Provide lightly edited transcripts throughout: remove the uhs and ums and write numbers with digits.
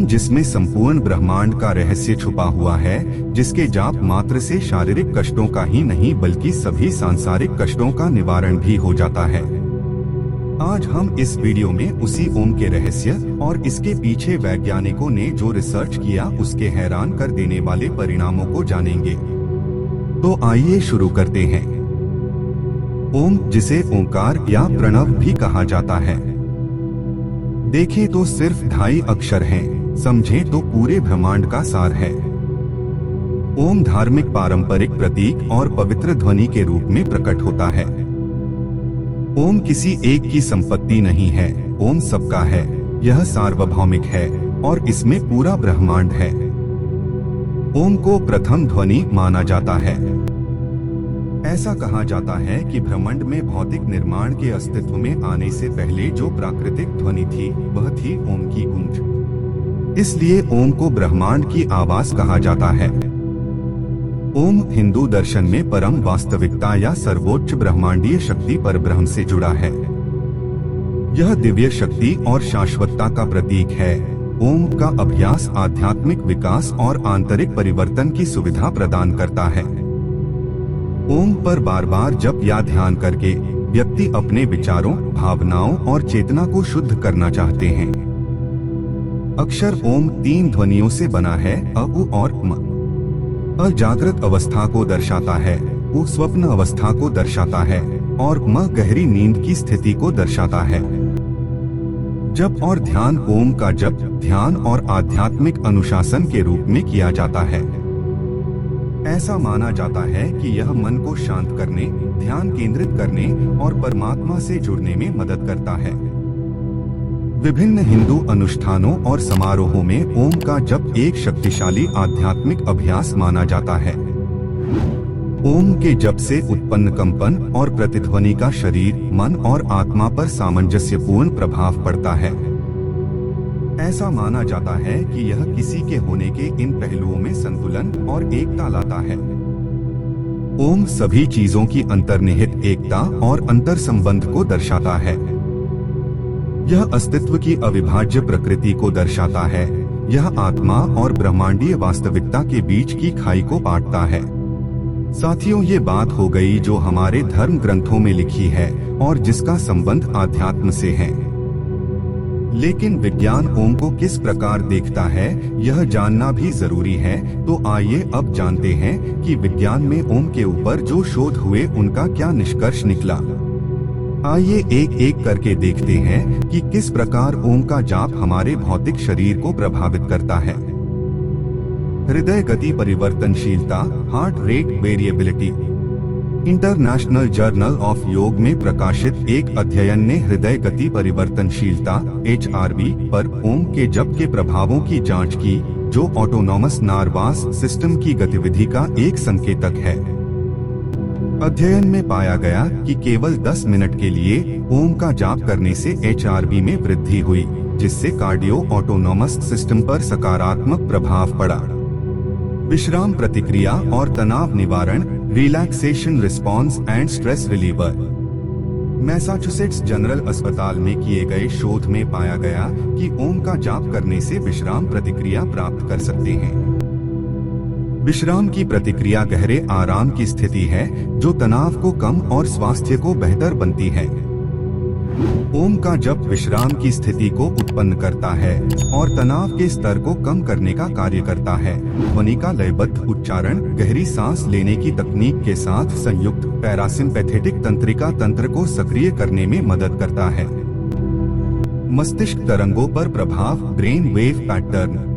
जिसमें संपूर्ण ब्रह्मांड का रहस्य छुपा हुआ है, जिसके जाप मात्र से शारीरिक कष्टों का ही नहीं बल्कि सभी सांसारिक कष्टों का निवारण भी हो जाता है। आज हम इस वीडियो में उसी ओम के रहस्य और इसके पीछे वैज्ञानिकों ने जो रिसर्च किया उसके हैरान कर देने वाले परिणामों को जानेंगे। तो आइए शुरू करते हैं। ओम, जिसे ओंकार या प्रणव भी कहा जाता है, देखें तो सिर्फ 2.5 अक्षर हैं, समझें तो पूरे ब्रह्मांड का सार है। ओम धार्मिक पारंपरिक प्रतीक और पवित्र ध्वनि के रूप में प्रकट होता है। ओम किसी एक की संपत्ति नहीं है, ओम सबका है, यह सार्वभौमिक है और इसमें पूरा ब्रह्मांड है। ओम को प्रथम ध्वनि माना जाता है। ऐसा कहा जाता है कि ब्रह्मांड में भौतिक निर्माण के अस्तित्व में आने से पहले जो प्राकृतिक ध्वनि थी वह थी ओम की गूंज। इसलिए ओम को ब्रह्मांड की आवाज कहा जाता है। ओम हिंदू दर्शन में परम वास्तविकता या सर्वोच्च ब्रह्मांडीय शक्ति परब्रह्म से जुड़ा है। यह दिव्य शक्ति और शाश्वतता का प्रतीक है। ओम का अभ्यास आध्यात्मिक विकास और आंतरिक परिवर्तन की सुविधा प्रदान करता है। ओम पर बार बार जप या ध्यान करके व्यक्ति अपने विचारों, भावनाओं और चेतना को शुद्ध करना चाहते हैं। अक्षर ओम 3 ध्वनियों से बना है, अ, उ और म। अ जागृत अवस्था को दर्शाता है, उ स्वप्न अवस्था को दर्शाता है और म गहरी नींद की स्थिति को दर्शाता है। जप और ध्यान ओम का जप, ध्यान और आध्यात्मिक अनुशासन के रूप में किया जाता है। ऐसा माना जाता है कि यह मन को शांत करने, ध्यान केंद्रित करने और परमात्मा से जुड़ने में मदद करता है। विभिन्न हिंदू अनुष्ठानों और समारोहों में ओम का जप एक शक्तिशाली आध्यात्मिक अभ्यास माना जाता है। ओम के जप से उत्पन्न कंपन और प्रतिध्वनि का शरीर, मन और आत्मा पर सामंजस्यपूर्ण प्रभाव पड़ता है। ऐसा माना जाता है कि यह किसी के होने के इन पहलुओं में संतुलन और एकता लाता है। ओम सभी चीजों की अंतर्निहित एकता और अंतर संबंध को दर्शाता है। यह अस्तित्व की अविभाज्य प्रकृति को दर्शाता है। यह आत्मा और ब्रह्मांडीय वास्तविकता के बीच की खाई को पाटता है। साथियों, ये बात हो गई जो हमारे धर्म ग्रंथों में लिखी है और जिसका संबंध आध्यात्म से है। लेकिन विज्ञान ओम को किस प्रकार देखता है, यह जानना भी जरूरी है। तो आइए अब जानते हैं कि विज्ञान में ओम के ऊपर जो शोध हुए उनका क्या निष्कर्ष निकला। आइए एक एक करके देखते हैं कि किस प्रकार ओम का जाप हमारे भौतिक शरीर को प्रभावित करता है। हृदय गति परिवर्तनशीलता, heart rate variability. International journal of योग में प्रकाशित एक अध्ययन ने हृदय गति परिवर्तनशीलता HRV पर ओम के जप के प्रभावों की जांच की, जो ऑटोनॉमस नर्वस सिस्टम की गतिविधि का एक संकेतक है। अध्ययन में पाया गया कि केवल 10 मिनट के लिए ओम का जाप करने से HRV में वृद्धि हुई, जिससे कार्डियो ऑटोनॉमस सिस्टम पर सकारात्मक प्रभाव पड़ा। विश्राम प्रतिक्रिया और तनाव निवारण, relaxation response and stress reliever. Massachusetts general अस्पताल में किए गए शोध में पाया गया कि ओम का जाप करने से विश्राम प्रतिक्रिया प्राप्त कर सकते हैं। विश्राम की प्रतिक्रिया गहरे आराम की स्थिति है जो तनाव को कम और स्वास्थ्य को बेहतर बनती है। ओम का जप विश्राम की स्थिति को उत्पन्न करता है और तनाव के स्तर को कम करने का कार्य करता है। ध्वनि का लयबद्ध उच्चारण गहरी सांस लेने की तकनीक के साथ संयुक्त पैरासिम्पैथेटिक तंत्रिका तंत्र को सक्रिय करने में मदद करता है। मस्तिष्क तरंगों पर प्रभाव, brain wave pattern.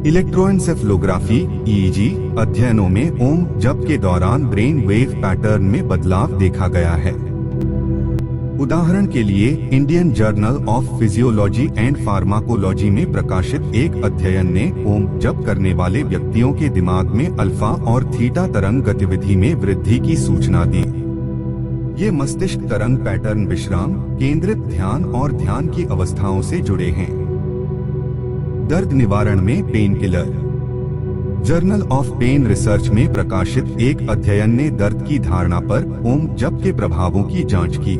Electroencephalography EEG अध्ययनों में ओम जप के दौरान ब्रेन वेव पैटर्न में बदलाव देखा गया है। उदाहरण के लिए Indian journal of physiology and pharmacology में प्रकाशित एक अध्ययन ने ओम जप करने वाले व्यक्तियों के दिमाग में अल्फा और थीटा तरंग गतिविधि में वृद्धि की सूचना दी। ये मस्तिष्क तरंग पैटर्न विश्राम, केंद्रित ध्यान और ध्यान की अवस्थाओं से जुड़े हैं। दर्द निवारण में pain killer. Journal of pain research में प्रकाशित एक अध्ययन ने दर्द की धारणा पर ओम जप के प्रभावों की जांच की।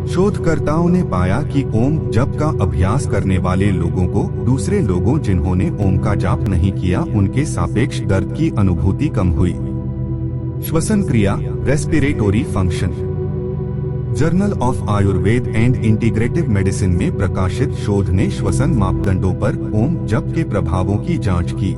शोधकर्ताओं ने पाया कि ओम जप का अभ्यास करने वाले लोगों को दूसरे लोगों जिन्होंने ओम का जाप नहीं किया उनके सापेक्ष दर्द की अनुभूति कम हुई। श्वसन क्रिया, रेस्पिरेटोरी function. Journal of Ayurveda and integrative medicine में प्रकाशित शोध ने श्वसन मापदंडों पर ओम जप के प्रभावों की जांच की।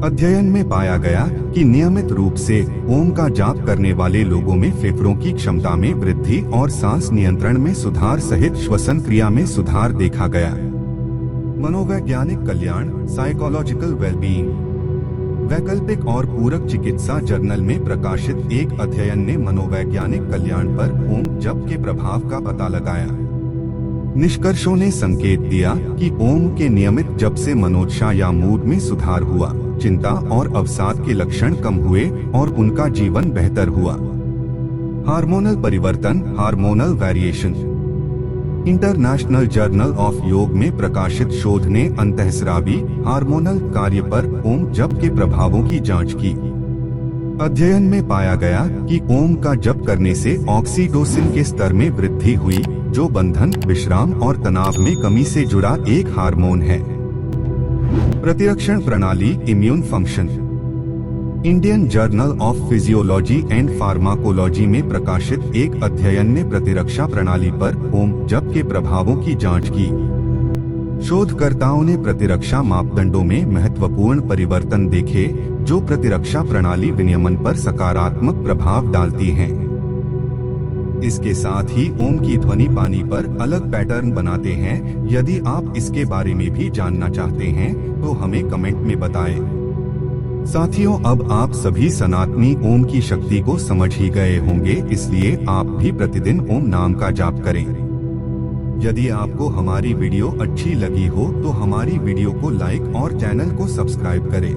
अध्ययन में पाया गया कि नियमित रूप से ओम का जाप करने वाले लोगों में फेफड़ों की क्षमता में वृद्धि और सांस नियंत्रण में सुधार सहित श्वसन क्रिया में सुधार देखा गया। मनोवैज्ञानिक कल्याण, साइकोलॉजिकल वेलबीइंग। वैकल्पिक और पूरक चिकित्सा जर्नल में प्रकाशित एक अध्ययन ने मनोवैज्ञानिक कल्याण पर ओम जप के प्रभाव का पता लगाया। निष्कर्षों ने संकेत दिया कि ओम के नियमित जप से मनोदशा या मूड में सुधार हुआ, चिंता और अवसाद के लक्षण कम हुए और उनका जीवन बेहतर हुआ। हार्मोनल परिवर्तन, hormonal variation. International journal of योग में प्रकाशित शोध ने अंतःस्रावी हार्मोनल कार्य पर ओम जप के प्रभावों की जांच की। अध्ययन में पाया गया कि ओम का जप करने से ऑक्सीटोसिन के स्तर में वृद्धि हुई, जो बंधन, विश्राम और तनाव में कमी से जुड़ा एक हार्मोन है। प्रतिरक्षण प्रणाली, immune function. Indian journal of physiology and pharmacology में प्रकाशित एक अध्ययन ने प्रतिरक्षा प्रणाली पर ओम जप के प्रभावों की जांच की। शोधकर्ताओं ने प्रतिरक्षा मापदंडों में महत्वपूर्ण परिवर्तन देखे, जो प्रतिरक्षा प्रणाली विनियमन पर सकारात्मक प्रभाव डालती हैं। इसके साथ ही ओम की ध्वनि पानी पर अलग पैटर्न बनाते हैं। यदि आप इसके बारे में भी जानना चाहते हैं तो हमें कमेंट में बताएं। साथियों, अब आप सभी सनातनी ओम की शक्ति को समझ ही गए होंगे, इसलिए आप भी प्रतिदिन ओम नाम का जाप करें। यदि आपको हमारी वीडियो अच्छी लगी हो तो हमारी वीडियो को लाइक और चैनल को सब्सक्राइब करें।